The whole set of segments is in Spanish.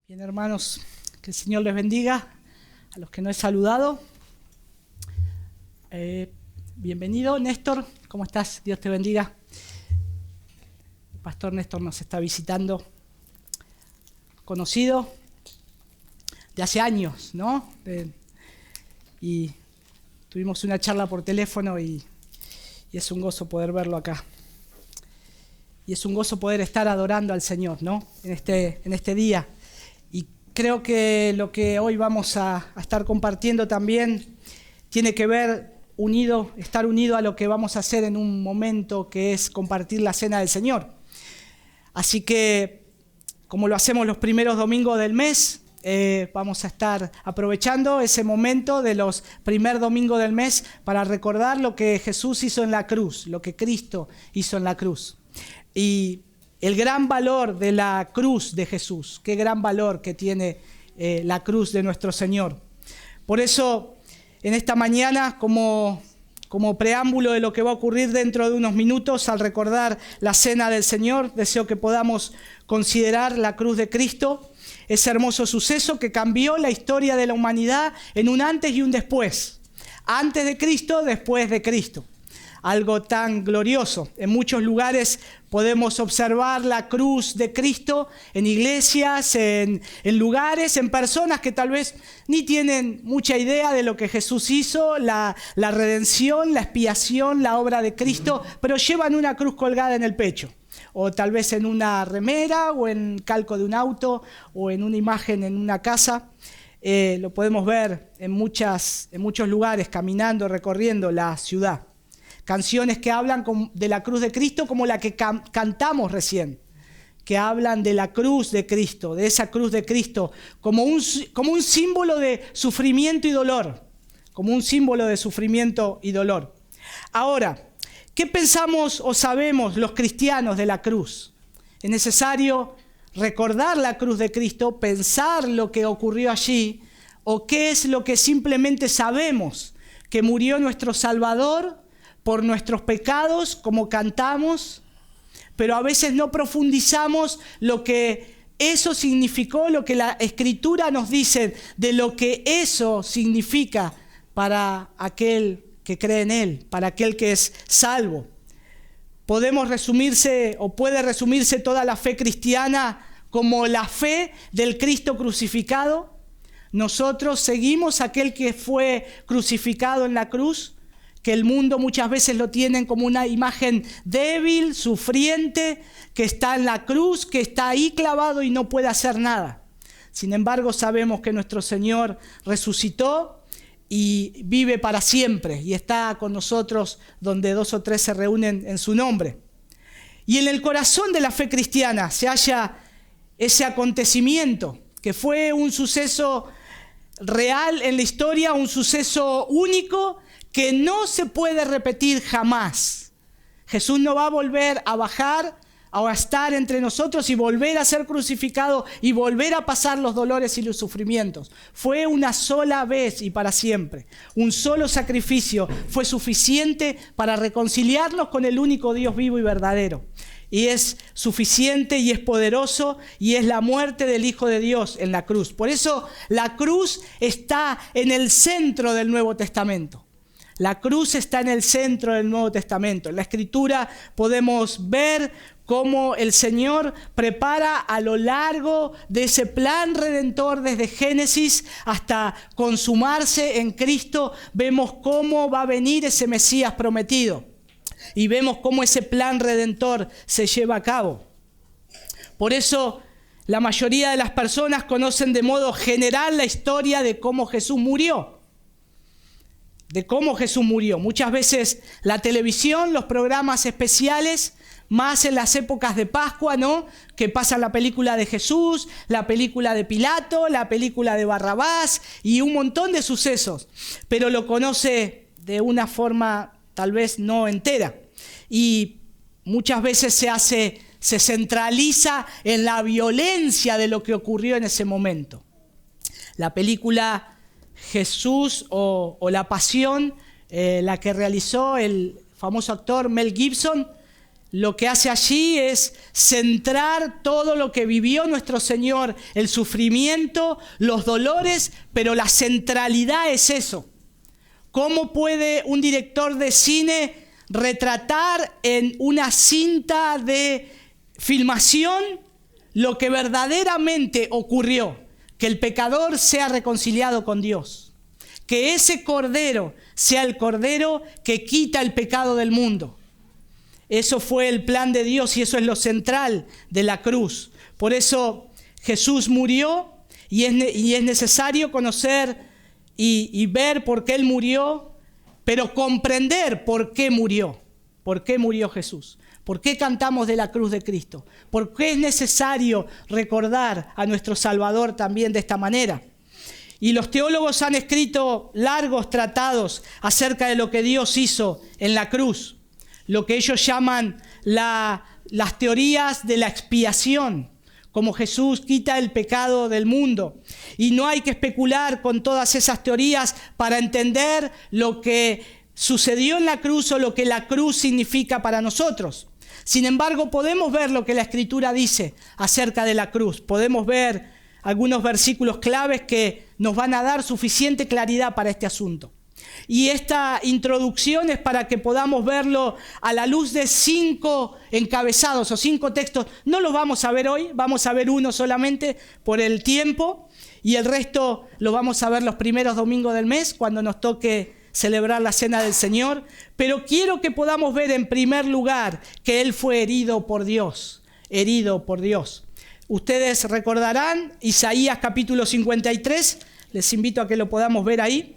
Bien, hermanos, que el Señor les bendiga. A los que no he saludado, bienvenido, Néstor. ¿Cómo estás? Dios te bendiga. El pastor Néstor nos está visitando, conocido de hace años, ¿no? Y tuvimos una charla por teléfono y es un gozo poder verlo acá. Y es un gozo poder estar adorando al Señor, ¿no? En este día. Creo que lo que hoy vamos a estar compartiendo también tiene que ver estar unido a lo que vamos a hacer en un momento que es compartir la cena del Señor. Así que, como lo hacemos los primeros domingos del mes, vamos a estar aprovechando ese momento de los primer domingos del mes para recordar lo que Jesús hizo en la cruz, lo que Cristo hizo en la cruz. Y el gran valor de la cruz de Jesús, qué gran valor que tiene la cruz de nuestro Señor. Por eso, en esta mañana, como preámbulo de lo que va a ocurrir dentro de unos minutos, al recordar la cena del Señor, deseo que podamos considerar la cruz de Cristo, ese hermoso suceso que cambió la historia de la humanidad en un antes y un después. Antes de Cristo, después de Cristo. Algo tan glorioso. En muchos lugares podemos observar la cruz de Cristo en iglesias, en lugares, en personas que tal vez ni tienen mucha idea de lo que Jesús hizo, la redención, la expiación, la obra de Cristo, pero llevan una cruz colgada en el pecho, o tal vez en una remera, o en calco de un auto, o en una imagen en una casa. Lo podemos ver en muchos lugares, caminando, recorriendo la ciudad. Canciones que hablan de la cruz de Cristo, como la que cantamos recién, que hablan de la cruz de Cristo, de esa cruz de Cristo, como un símbolo de sufrimiento y dolor, como un símbolo de sufrimiento y dolor. Ahora, ¿qué pensamos o sabemos los cristianos de la cruz? Es necesario recordar la cruz de Cristo, pensar lo que ocurrió allí, o qué es lo que simplemente sabemos, que murió nuestro Salvador por nuestros pecados, como cantamos, pero a veces no profundizamos lo que eso significó, lo que la Escritura nos dice de lo que eso significa para aquel que cree en Él, para aquel que es salvo. Puede resumirse toda la fe cristiana como la fe del Cristo crucificado. Nosotros seguimos a aquel que fue crucificado en la cruz, que el mundo muchas veces lo tienen como una imagen débil, sufriente, que está en la cruz, que está ahí clavado y no puede hacer nada. Sin embargo, sabemos que nuestro Señor resucitó y vive para siempre y está con nosotros donde 2 o 3 se reúnen en su nombre. Y en el corazón de la fe cristiana se halla ese acontecimiento que fue un suceso real en la historia, un suceso único, que no se puede repetir jamás. Jesús no va a volver a bajar o a estar entre nosotros y volver a ser crucificado y volver a pasar los dolores y los sufrimientos. Fue una sola vez y para siempre. Un solo sacrificio fue suficiente para reconciliarnos con el único Dios vivo y verdadero. Y es suficiente y es poderoso, y es la muerte del Hijo de Dios en la cruz. Por eso la cruz está en el centro del Nuevo Testamento. La cruz está en el centro del Nuevo Testamento. En la Escritura podemos ver cómo el Señor prepara a lo largo de ese plan redentor desde Génesis hasta consumarse en Cristo. Vemos cómo va a venir ese Mesías prometido y vemos cómo ese plan redentor se lleva a cabo. Por eso la mayoría de las personas conocen de modo general la historia de cómo Jesús murió. Muchas veces la televisión, los programas especiales, más en las épocas de Pascua, ¿no? Que pasan la película de Jesús, la película de Pilato, la película de Barrabás y un montón de sucesos. Pero lo conoce de una forma tal vez no entera. Y muchas veces se centraliza en la violencia de lo que ocurrió en ese momento. La película Jesús o La Pasión, la que realizó el famoso actor Mel Gibson, lo que hace allí es centrar todo lo que vivió nuestro Señor, el sufrimiento, los dolores, pero la centralidad es eso. ¿Cómo puede un director de cine retratar en una cinta de filmación lo que verdaderamente ocurrió? Que el pecador sea reconciliado con Dios. Que ese cordero sea el cordero que quita el pecado del mundo. Eso fue el plan de Dios y eso es lo central de la cruz. Por eso Jesús murió y es necesario conocer y ver por qué Él murió, pero comprender por qué murió. ¿Por qué murió Jesús? ¿Por qué cantamos de la cruz de Cristo? ¿Por qué es necesario recordar a nuestro Salvador también de esta manera? Y los teólogos han escrito largos tratados acerca de lo que Dios hizo en la cruz. Lo que ellos llaman las teorías de la expiación, como Jesús quita el pecado del mundo. Y no hay que especular con todas esas teorías para entender lo que sucedió en la cruz o lo que la cruz significa para nosotros. Sin embargo, podemos ver lo que la Escritura dice acerca de la cruz. Podemos ver algunos versículos claves que nos van a dar suficiente claridad para este asunto. Y esta introducción es para que podamos verlo a la luz de 5 encabezados o 5 textos. No los vamos a ver hoy, vamos a ver uno solamente por el tiempo y el resto lo vamos a ver los primeros domingos del mes cuando nos toque celebrar la Cena del Señor. Pero quiero que podamos ver en primer lugar que Él fue herido por Dios, herido por Dios. Ustedes recordarán Isaías capítulo 53, les invito a que lo podamos ver ahí.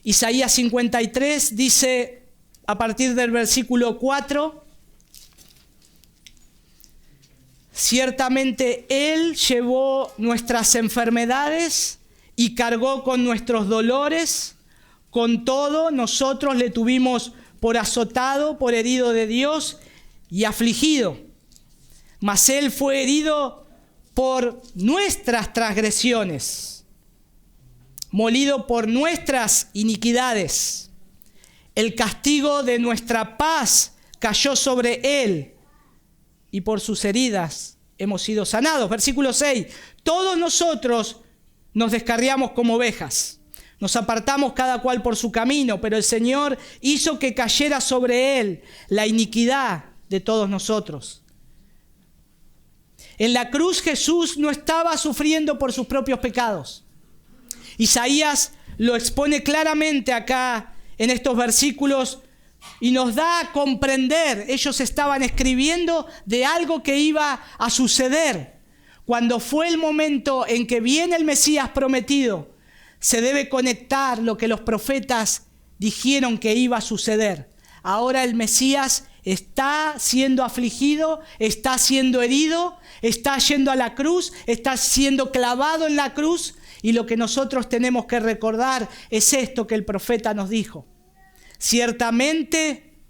Isaías 53 dice a partir del versículo 4, ciertamente Él llevó nuestras enfermedades y cargó con nuestros dolores, con todo nosotros le tuvimos por azotado, por herido de Dios y afligido. Mas Él fue herido por nuestras transgresiones, molido por nuestras iniquidades. El castigo de nuestra paz cayó sobre Él, y por sus heridas hemos sido sanados. Versículo 6. Todos nosotros nos descarriamos como ovejas. Nos apartamos cada cual por su camino, pero el Señor hizo que cayera sobre Él la iniquidad de todos nosotros. En la cruz Jesús no estaba sufriendo por sus propios pecados. Isaías lo expone claramente acá en estos versículos y nos da a comprender. Ellos estaban escribiendo de algo que iba a suceder. Cuando fue el momento en que viene el Mesías prometido, se debe conectar lo que los profetas dijeron que iba a suceder. Ahora el Mesías está siendo afligido, está siendo herido, está yendo a la cruz, está siendo clavado en la cruz. Y lo que nosotros tenemos que recordar es esto que el profeta nos dijo. Ciertamente,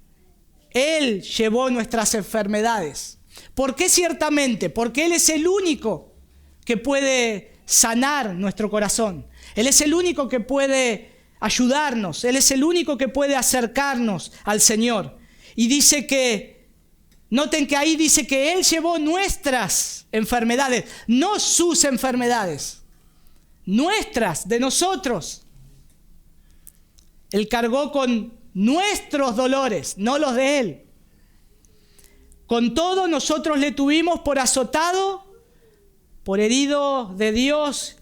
Él llevó nuestras enfermedades. ¿Por qué ciertamente? Porque Él es el único que puede sanar nuestro corazón. Él es el único que puede ayudarnos. Él es el único que puede acercarnos al Señor. Y dice que, noten que ahí dice que Él llevó nuestras enfermedades, no sus enfermedades. Nuestras, de nosotros. Él cargó con nuestros dolores, no los de Él. Con todo nosotros le tuvimos por azotado, por herido de Dios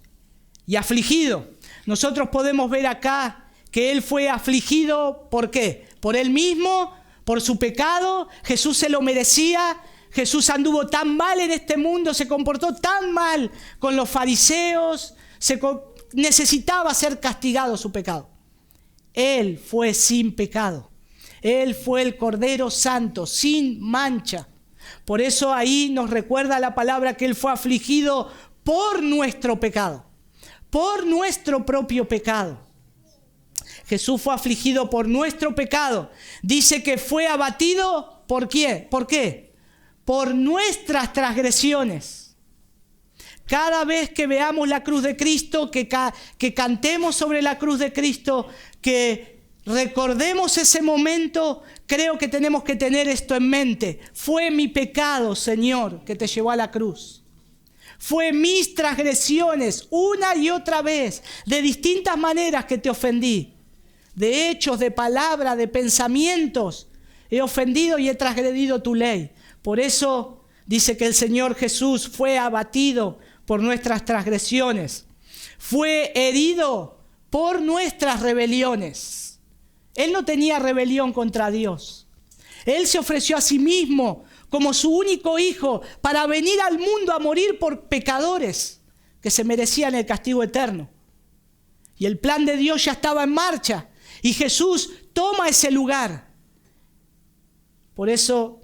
y afligido. Nosotros podemos ver acá que Él fue afligido, ¿por qué? Por Él mismo, por su pecado. Jesús se lo merecía. Jesús anduvo tan mal en este mundo, se comportó tan mal con los fariseos, necesitaba ser castigado su pecado. Él fue sin pecado. Él fue el Cordero Santo, sin mancha. Por eso ahí nos recuerda la palabra que Él fue afligido por nuestro pecado, por nuestro propio pecado. Jesús fue afligido por nuestro pecado. Dice que fue abatido, ¿por qué? ¿Por qué? Por nuestras transgresiones. Cada vez que veamos la cruz de Cristo, que cantemos sobre la cruz de Cristo, que recordemos ese momento, creo que tenemos que tener esto en mente. Fue mi pecado, Señor, que te llevó a la cruz. Fue mis transgresiones, una y otra vez, de distintas maneras que te ofendí. De hechos, de palabra, de pensamientos, he ofendido y he transgredido tu ley. Por eso dice que el Señor Jesús fue abatido por nuestras transgresiones. Fue herido por nuestras rebeliones. Él no tenía rebelión contra Dios. Él se ofreció a sí mismo como su único hijo para venir al mundo a morir por pecadores que se merecían el castigo eterno. Y el plan de Dios ya estaba en marcha y Jesús toma ese lugar. Por eso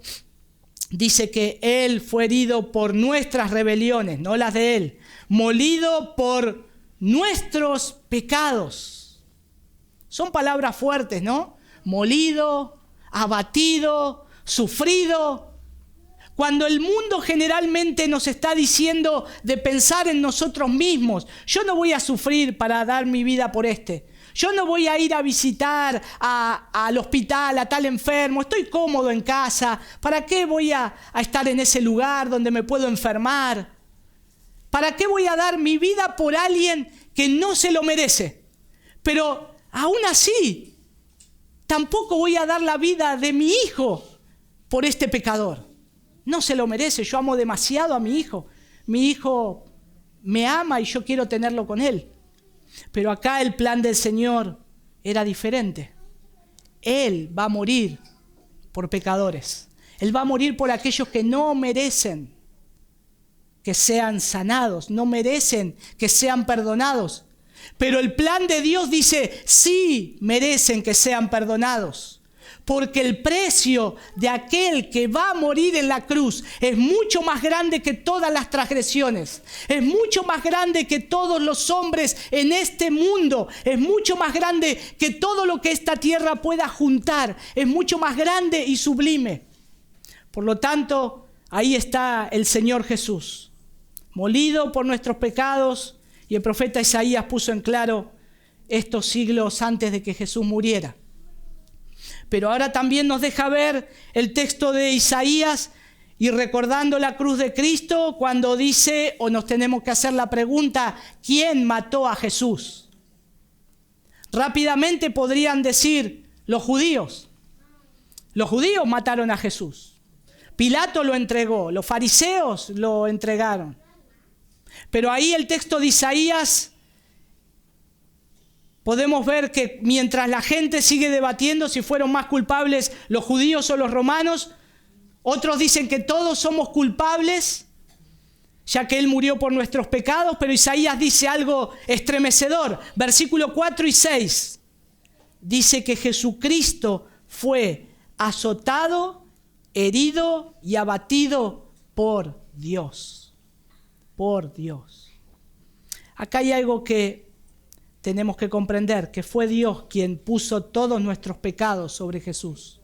dice que Él fue herido por nuestras rebeliones, no las de Él, molido por nuestros pecados. Son palabras fuertes, ¿no? Molido, abatido, sufrido. Cuando el mundo generalmente nos está diciendo de pensar en nosotros mismos, yo no voy a sufrir para dar mi vida por este. Yo no voy a ir a visitar al hospital a tal enfermo, estoy cómodo en casa. ¿Para qué voy a estar en ese lugar donde me puedo enfermar? ¿Para qué voy a dar mi vida por alguien que no se lo merece? Pero aún así, tampoco voy a dar la vida de mi hijo por este pecador. No se lo merece, yo amo demasiado a mi hijo. Mi hijo me ama y yo quiero tenerlo con él. Pero acá el plan del Señor era diferente. Él va a morir por pecadores. Él va a morir por aquellos que no merecen que sean sanados, no merecen que sean perdonados. Pero el plan de Dios dice, sí merecen que sean perdonados. Porque el precio de aquel que va a morir en la cruz es mucho más grande que todas las transgresiones. Es mucho más grande que todos los hombres en este mundo. Es mucho más grande que todo lo que esta tierra pueda juntar. Es mucho más grande y sublime. Por lo tanto, ahí está el Señor Jesús, molido por nuestros pecados. Y el profeta Isaías puso en claro estos siglos antes de que Jesús muriera. Pero ahora también nos deja ver el texto de Isaías y recordando la cruz de Cristo cuando dice, o nos tenemos que hacer la pregunta, ¿quién mató a Jesús? Rápidamente podrían decir los judíos. Los judíos mataron a Jesús. Pilato lo entregó, los fariseos lo entregaron. Pero ahí el texto de Isaías podemos ver que mientras la gente sigue debatiendo si fueron más culpables los judíos o los romanos, otros dicen que todos somos culpables, ya que Él murió por nuestros pecados, pero Isaías dice algo estremecedor. Versículo 4 y 6 dice que Jesucristo fue azotado, herido y abatido por Dios. Por Dios. Acá hay algo que tenemos que comprender, que fue Dios quien puso todos nuestros pecados sobre Jesús.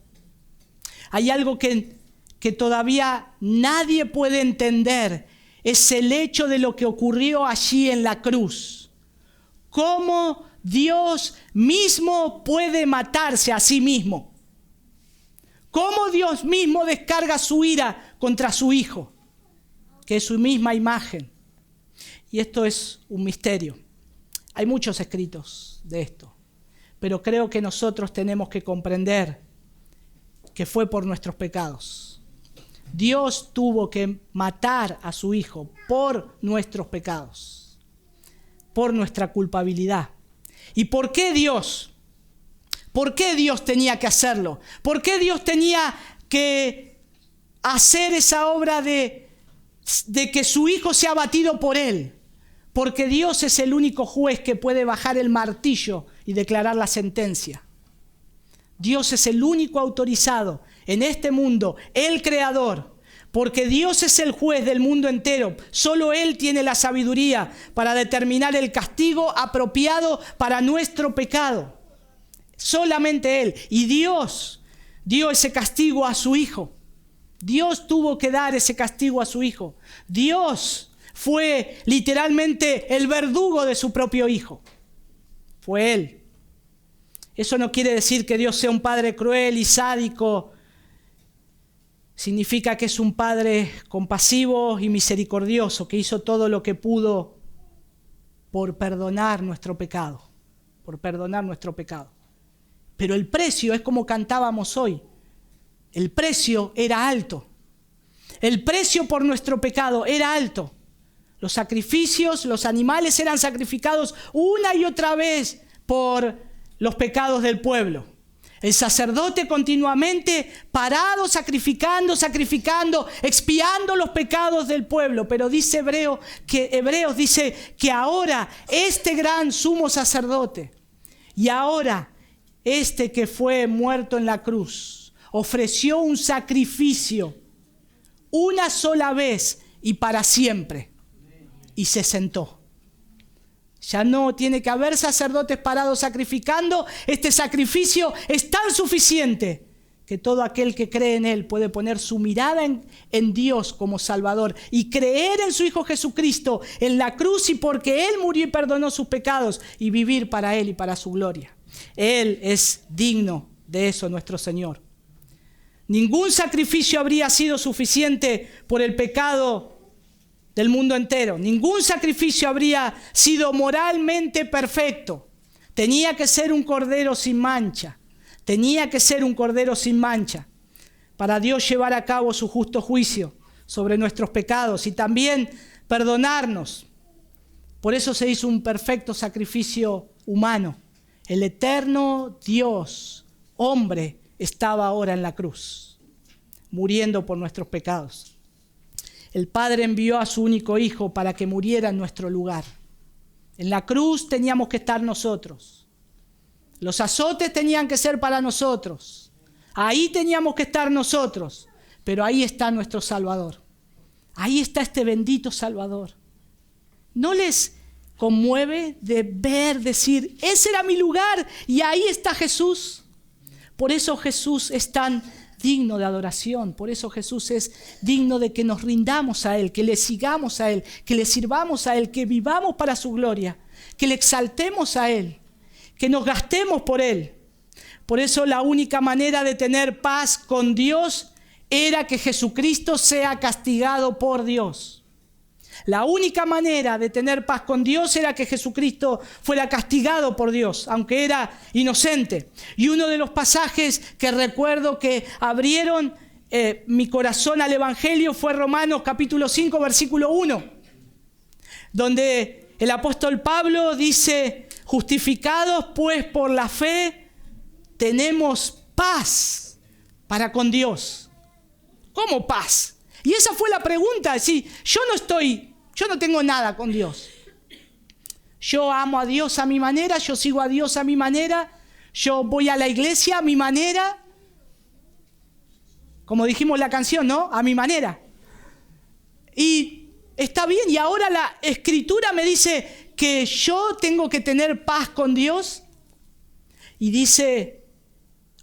Hay algo que todavía nadie puede entender, es el hecho de lo que ocurrió allí en la cruz. Cómo Dios mismo puede matarse a sí mismo. Cómo Dios mismo descarga su ira contra su Hijo, que es su misma imagen. Y esto es un misterio. Hay muchos escritos de esto, pero creo que nosotros tenemos que comprender que fue por nuestros pecados. Dios tuvo que matar a su Hijo por nuestros pecados, por nuestra culpabilidad. ¿Y por qué Dios? ¿Por qué Dios tenía que hacerlo? ¿Por qué Dios tenía que hacer esa obra de que su Hijo sea abatido por Él? Porque Dios es el único juez que puede bajar el martillo y declarar la sentencia. Dios es el único autorizado en este mundo, el creador, porque Dios es el juez del mundo entero. Solo Él tiene la sabiduría para determinar el castigo apropiado para nuestro pecado. Solamente Él. Y Dios dio ese castigo a su Hijo. Dios tuvo que dar ese castigo a su Hijo. Dios fue literalmente el verdugo de su propio Hijo. Fue Él. Eso no quiere decir que Dios sea un Padre cruel y sádico. Significa que es un Padre compasivo y misericordioso, que hizo todo lo que pudo por perdonar nuestro pecado. Por perdonar nuestro pecado. Pero el precio es como cantábamos hoy. El precio era alto. El precio por nuestro pecado era alto. Los sacrificios, los animales eran sacrificados una y otra vez por los pecados del pueblo. El sacerdote continuamente parado, sacrificando, expiando los pecados del pueblo. Pero dice Hebreos dice que ahora este gran sumo sacerdote y ahora este que fue muerto en la cruz ofreció un sacrificio una sola vez y para siempre y se sentó. Ya no tiene que haber sacerdotes parados sacrificando. Este sacrificio es tan suficiente que todo aquel que cree en Él puede poner su mirada en Dios como Salvador y creer en su Hijo Jesucristo en la cruz, y porque Él murió y perdonó sus pecados, y vivir para Él y para su gloria. Él es digno de eso, nuestro Señor. Ningún sacrificio habría sido suficiente por el pecado del mundo entero. Ningún sacrificio habría sido moralmente perfecto. Tenía que ser un cordero sin mancha. Tenía que ser un cordero sin mancha para Dios llevar a cabo su justo juicio sobre nuestros pecados y también perdonarnos. Por eso se hizo un perfecto sacrificio humano. El eterno Dios, hombre, estaba ahora en la cruz, muriendo por nuestros pecados. El Padre envió a su único Hijo para que muriera en nuestro lugar. En la cruz teníamos que estar nosotros. Los azotes tenían que ser para nosotros. Ahí teníamos que estar nosotros. Pero ahí está nuestro Salvador. Ahí está este bendito Salvador. ¿No les conmueve de ver, decir, ese era mi lugar y ahí está Jesús? Por eso Jesús es tan digno de adoración. Por eso Jesús es digno de que nos rindamos a Él, que le sigamos a Él, que le sirvamos a Él, que vivamos para su gloria, que le exaltemos a Él, que nos gastemos por Él. Por eso la única manera de tener paz con Dios era que Jesucristo sea castigado por Dios. La única manera de tener paz con Dios era que Jesucristo fuera castigado por Dios, aunque era inocente. Y uno de los pasajes que recuerdo que abrieron mi corazón al Evangelio fue Romanos capítulo 5, versículo 1, donde el apóstol Pablo dice, justificados pues por la fe, tenemos paz para con Dios. ¿Cómo paz? Y esa fue la pregunta, es decir, yo no tengo nada con Dios. Yo amo a Dios a mi manera, yo sigo a Dios a mi manera, yo voy a la iglesia a mi manera, como dijimos la canción, ¿no? A mi manera. Y está bien, y ahora la Escritura me dice que yo tengo que tener paz con Dios. Y dice,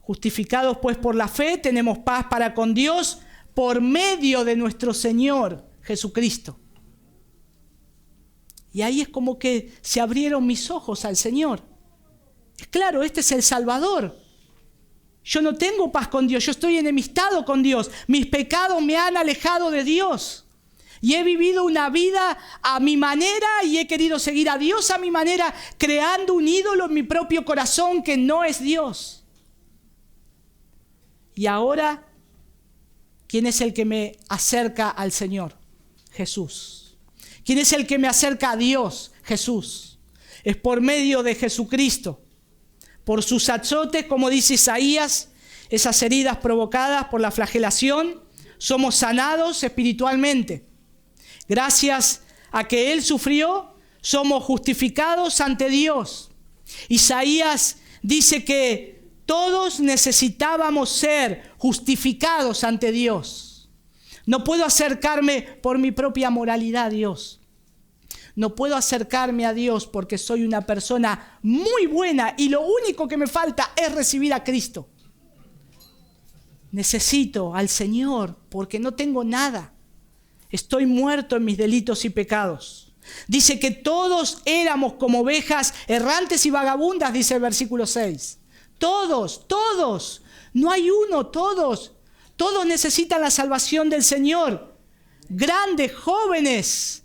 justificados pues por la fe, tenemos paz para con Dios por medio de nuestro Señor Jesucristo. Y ahí es como que se abrieron mis ojos al Señor. Claro, este es el Salvador. Yo no tengo paz con Dios, yo estoy enemistado con Dios. Mis pecados me han alejado de Dios. Y he vivido una vida a mi manera y he querido seguir a Dios a mi manera, creando un ídolo en mi propio corazón que no es Dios. Y ahora, ¿quién es el que me acerca al Señor? Jesús. ¿Quién es el que me acerca a Dios? Jesús. Es por medio de Jesucristo. Por sus azotes, como dice Isaías, esas heridas provocadas por la flagelación, somos sanados espiritualmente. Gracias a que Él sufrió, somos justificados ante Dios. Isaías dice que todos necesitábamos ser justificados ante Dios. No puedo acercarme por mi propia moralidad a Dios. No puedo acercarme a Dios porque soy una persona muy buena y lo único que me falta es recibir a Cristo. Necesito al Señor porque no tengo nada. Estoy muerto en mis delitos y pecados. Dice que todos éramos como ovejas errantes y vagabundas, dice el versículo 6. Todos. No hay uno, todos. Todos necesitan la salvación del Señor. Grandes, jóvenes,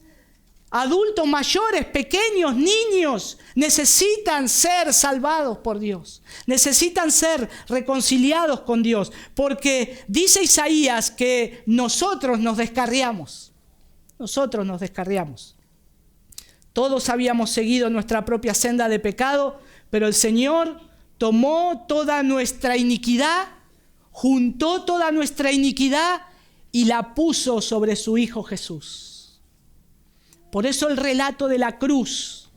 adultos mayores, pequeños, niños, necesitan ser salvados por Dios. Necesitan ser reconciliados con Dios. Porque dice Isaías que nosotros nos descarriamos. Nosotros nos descarriamos. Todos habíamos seguido nuestra propia senda de pecado, pero el Señor tomó toda nuestra iniquidad, juntó toda nuestra iniquidad y la puso sobre su Hijo Jesús. Por eso el relato de la cruz,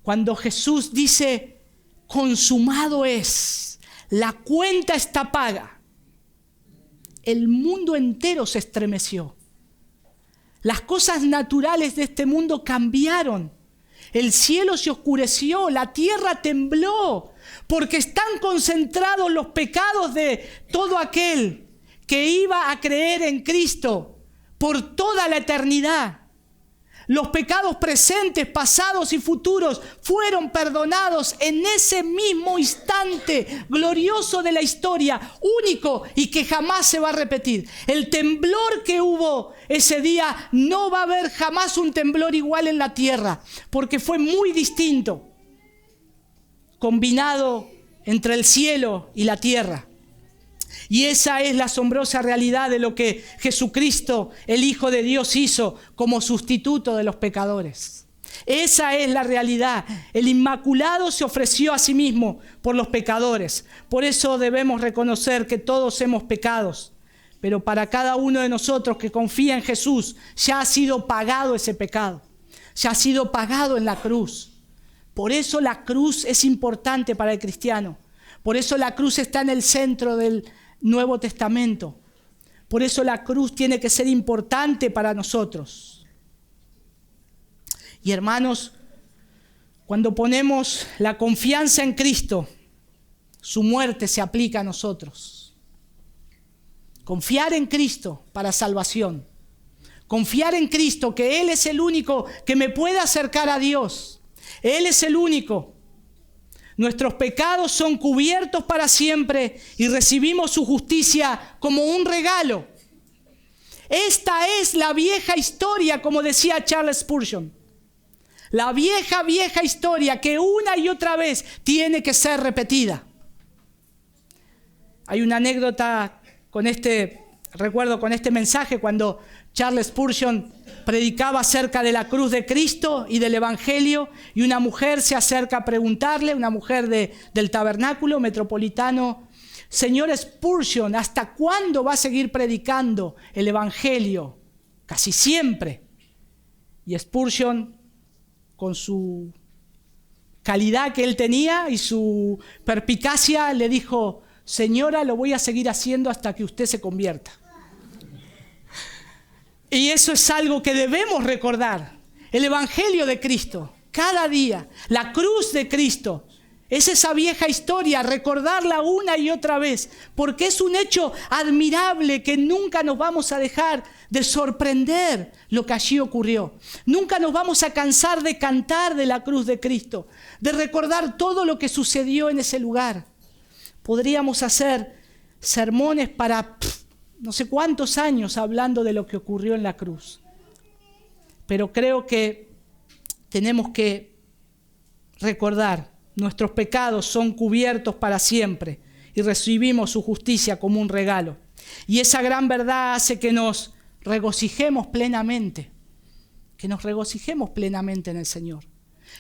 cuando Jesús dice, consumado es, la cuenta está paga, el mundo entero se estremeció. Las cosas naturales de este mundo cambiaron. El cielo se oscureció, la tierra tembló, porque están concentrados los pecados de todo aquel que iba a creer en Cristo por toda la eternidad. Los pecados presentes, pasados y futuros fueron perdonados en ese mismo instante glorioso de la historia, único y que jamás se va a repetir. El temblor que hubo ese día, no va a haber jamás un temblor igual en la tierra, porque fue muy distinto, combinado entre el cielo y la tierra. Y esa es la asombrosa realidad de lo que Jesucristo, el Hijo de Dios, hizo como sustituto de los pecadores. Esa es la realidad. El Inmaculado se ofreció a sí mismo por los pecadores. Por eso debemos reconocer que todos hemos pecado. Pero para cada uno de nosotros que confía en Jesús, ya ha sido pagado ese pecado. Ya ha sido pagado en la cruz. Por eso la cruz es importante para el cristiano. Por eso la cruz está en el centro del Nuevo Testamento. Por eso la cruz tiene que ser importante para nosotros. Y hermanos, cuando ponemos la confianza en Cristo, su muerte se aplica a nosotros. Confiar en Cristo para salvación. Confiar en Cristo, que Él es el único que me puede acercar a Dios. Él es el único. Nuestros pecados son cubiertos para siempre y recibimos su justicia como un regalo. Esta es la vieja historia, como decía Charles Spurgeon. La vieja historia que una y otra vez tiene que ser repetida. Hay una anécdota recuerdo con este mensaje cuando Charles Spurgeon predicaba acerca de la cruz de Cristo y del Evangelio, y una mujer se acerca a preguntarle, una mujer del tabernáculo metropolitano: Señor Spurgeon, ¿hasta cuándo va a seguir predicando el Evangelio? Casi siempre. Y Spurgeon, con su calidad que él tenía y su perspicacia, le dijo: Señora, lo voy a seguir haciendo hasta que usted se convierta. Y eso es algo que debemos recordar. El Evangelio de Cristo, cada día, la cruz de Cristo, es esa vieja historia, recordarla una y otra vez, porque es un hecho admirable que nunca nos vamos a dejar de sorprender lo que allí ocurrió. Nunca nos vamos a cansar de cantar de la cruz de Cristo, de recordar todo lo que sucedió en ese lugar. Podríamos hacer sermones para no sé cuántos años hablando de lo que ocurrió en la cruz. Pero creo que tenemos que recordar, nuestros pecados son cubiertos para siempre y recibimos su justicia como un regalo. Y esa gran verdad hace que nos regocijemos plenamente, en el Señor,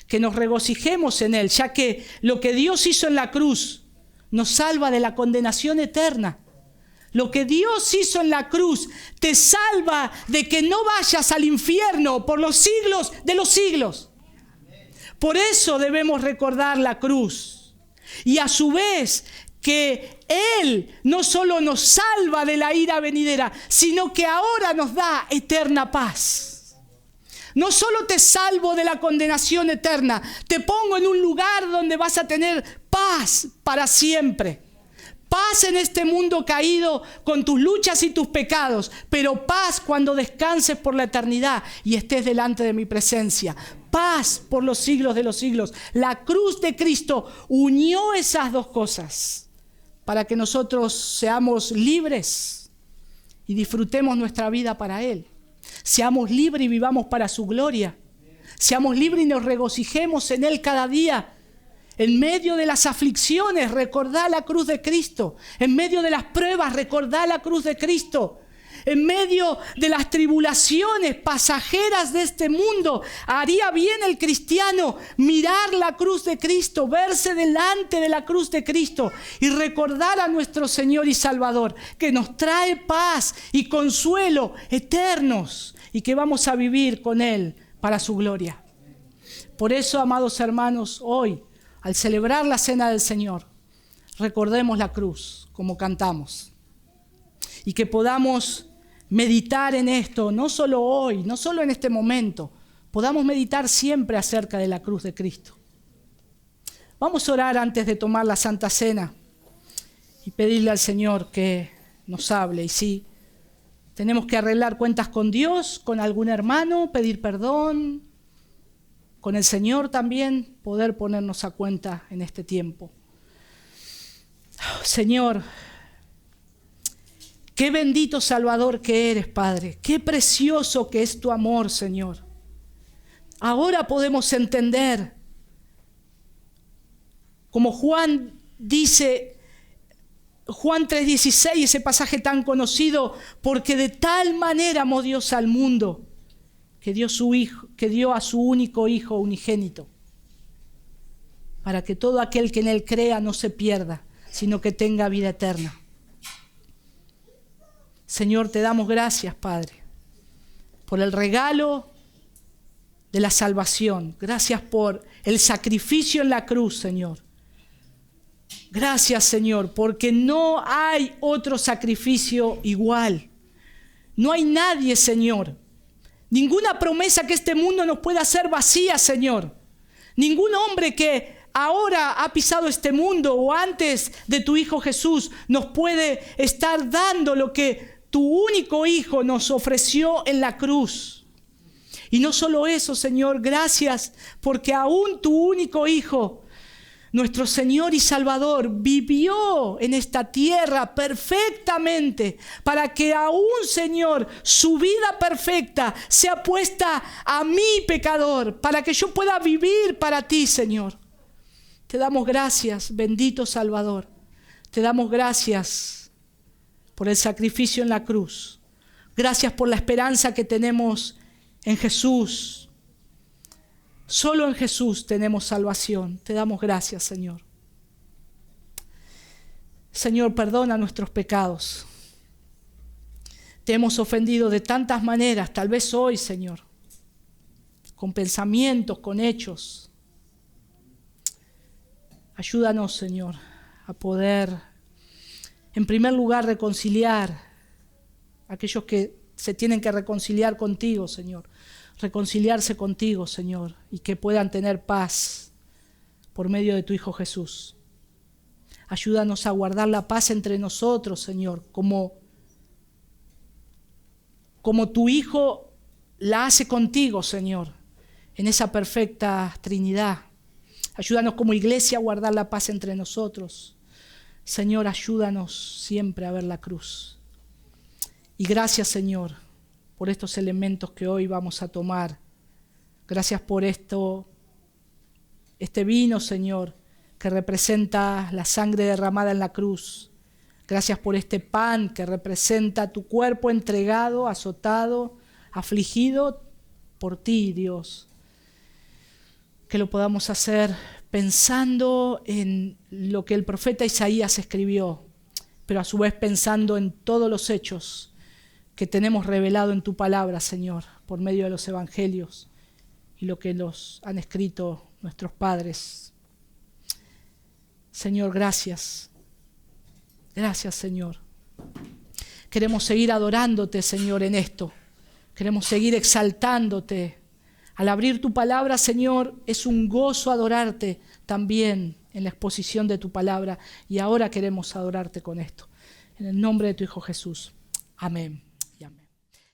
que nos regocijemos en Él, ya que lo que Dios hizo en la cruz nos salva de la condenación eterna. Lo que Dios hizo en la cruz te salva de que no vayas al infierno por los siglos de los siglos. Por eso debemos recordar la cruz. Y a su vez que Él no solo nos salva de la ira venidera, sino que ahora nos da eterna paz. No solo te salvo de la condenación eterna, te pongo en un lugar donde vas a tener paz para siempre. Paz en este mundo caído con tus luchas y tus pecados, pero paz cuando descanses por la eternidad y estés delante de mi presencia. paz por los siglos de los siglos. La cruz de Cristo unió esas dos cosas para que nosotros seamos libres y disfrutemos nuestra vida para Él. Seamos libres y vivamos para su gloria. Seamos libres y nos regocijemos en Él cada día. En medio de las aflicciones, recordá la cruz de Cristo. En medio de las pruebas, recordá la cruz de Cristo. En medio de las tribulaciones pasajeras de este mundo, haría bien el cristiano mirar la cruz de Cristo, verse delante de la cruz de Cristo y recordar a nuestro Señor y Salvador, que nos trae paz y consuelo eternos y que vamos a vivir con Él para su gloria. Por eso, amados hermanos, hoy, al celebrar la cena del Señor, recordemos la cruz como cantamos y que podamos meditar en esto, no solo hoy, no solo en este momento, podamos meditar siempre acerca de la cruz de Cristo. Vamos a orar antes de tomar la Santa Cena y pedirle al Señor que nos hable. Y si tenemos que arreglar cuentas con Dios, con algún hermano, pedir perdón, con el Señor también, poder ponernos a cuenta en este tiempo. Señor, qué bendito Salvador que eres, Padre. Qué precioso que es tu amor, Señor. Ahora podemos entender, como Juan dice, Juan 3:16, ese pasaje tan conocido, porque de tal manera amó Dios al mundo, que dio a su único Hijo unigénito, para que todo aquel que en Él crea no se pierda, sino que tenga vida eterna. Señor, te damos gracias, Padre, por el regalo de la salvación. Gracias por el sacrificio en la cruz, Señor. Gracias, Señor, porque no hay otro sacrificio igual. No hay nadie, Señor. Ninguna promesa que este mundo nos pueda hacer vacía, Señor. Ningún hombre que ahora ha pisado este mundo o antes de tu Hijo Jesús nos puede estar dando lo que tu único Hijo nos ofreció en la cruz. Y no solo eso, Señor, gracias porque aún tu único Hijo, nuestro Señor y Salvador, vivió en esta tierra perfectamente para que aún, Señor, su vida perfecta sea puesta a mí, pecador, para que yo pueda vivir para ti, Señor. Te damos gracias, bendito Salvador. Te damos gracias por el sacrificio en la cruz. Gracias por la esperanza que tenemos en Jesús. Solo en Jesús tenemos salvación. Te damos gracias, Señor. Señor, perdona nuestros pecados. Te hemos ofendido de tantas maneras, tal vez hoy, Señor, con pensamientos, con hechos. Ayúdanos, Señor, a poder, en primer lugar, reconciliar a aquellos que se tienen que reconciliar contigo, Señor. Reconciliarse contigo, Señor, y que puedan tener paz por medio de tu Hijo Jesús. Ayúdanos a guardar la paz entre nosotros, Señor, como tu Hijo la hace contigo, Señor, en esa perfecta Trinidad. Ayúdanos como iglesia a guardar la paz entre nosotros. Señor, ayúdanos siempre a ver la cruz. Y gracias, Señor, por estos elementos que hoy vamos a tomar. Gracias por este vino, Señor, que representa la sangre derramada en la cruz. Gracias por este pan que representa tu cuerpo entregado, azotado, afligido por ti, Dios. Que lo podamos hacer pensando en lo que el profeta Isaías escribió, pero a su vez pensando en todos los hechos que tenemos revelado en tu palabra, Señor, por medio de los evangelios y lo que los han escrito nuestros padres. Señor, gracias. Gracias, Señor. Queremos seguir adorándote, Señor, en esto. Queremos seguir exaltándote. Al abrir tu palabra, Señor, es un gozo adorarte también en la exposición de tu palabra. Y ahora queremos adorarte con esto. En el nombre de tu Hijo Jesús. Amén.